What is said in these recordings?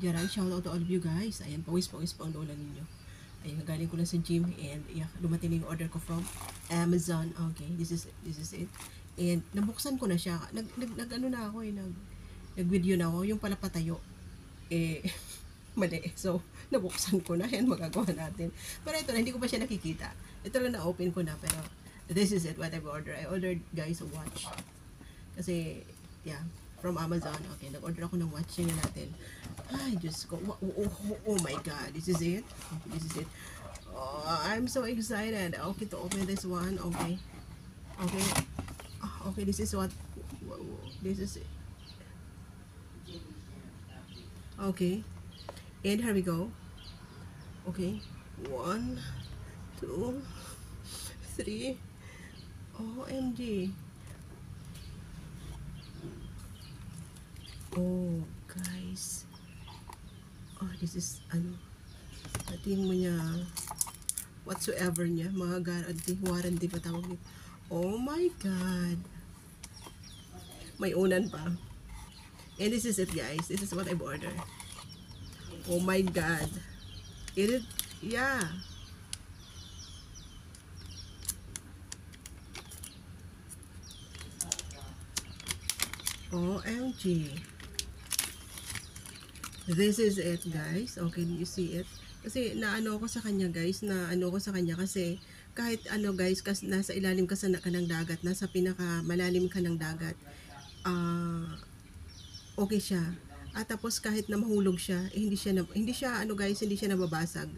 Jaran, shout out to all of you guys. Ayan, pawis-pawis pa ang lola ninyo. Ayan, galing ko lang sa gym and yeah, dumating na yung order ko from Amazon. Okay, this is it. And nabuksan ko na siya. Nag ano na ako eh, nag-video na ako. Yung pala patayo. Eh, mali. So, nabuksan ko na. Yan, magagawa natin. Pero ito na, hindi ko pa siya nakikita. Ito lang na-open ko na. Pero, this is it, what I've ordered. I ordered, guys, a watch. Kasi, yeah, from Amazon. Okay, nag-order ako ng watch. Tingnan natin. Ay, Diyos ko. Oh my God. This is it. Okay, this is it. Oh, I'm so excited. Okay, to open this one. Okay. Okay. Okay, this is what. This is it. Okay. And here we go. Okay. 1, 2, 3. OMG. Oh, guys. Oh, this is, ano, natin mo niya, whatsoever niya, mga warranty pa tawag niya. Oh my God. May unan pa. And this is it, guys. This is what I've ordered. Oh my God. Yeah. OMG. This is it, guys. Okay, you see it? Kasi naano ko sa kanya, guys, kasi kahit ano, guys, kasi nasa ilalim ka ng dagat, nasa pinaka malalim ka ng dagat, okay siya. At tapos kahit na mahulog siya, hindi siya ano, guys, hindi siya nababasag.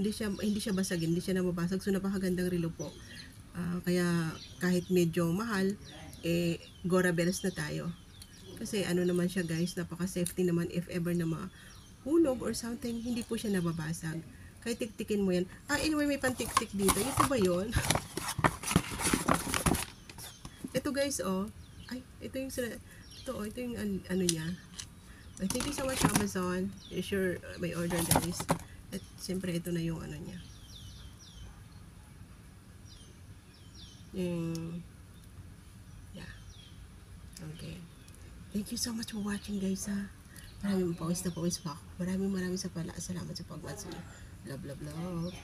Hindi siya basag, hindi siya nababasag. So napakagandang relo po. Kaya kahit medyo mahal, Gora Bells na tayo. Kasi ano naman siya, guys, napaka-safety naman if ever na mahulog or something, hindi po siya nababasag. Kaya tiktikin mo yan. Anyway, may pantiktik dito. Ito ba yun? Ito, guys, oh. Ay, ito yung ano niya. Thank you so much, Amazon. Sure, may order, guys. At siyempre, ito na yung ano niya. Yeah. Okay. Thank you so much for watching, guys, ha. Maraming pawis pa ako. Maraming salamat sa pag-watch niyo. Love, love, love.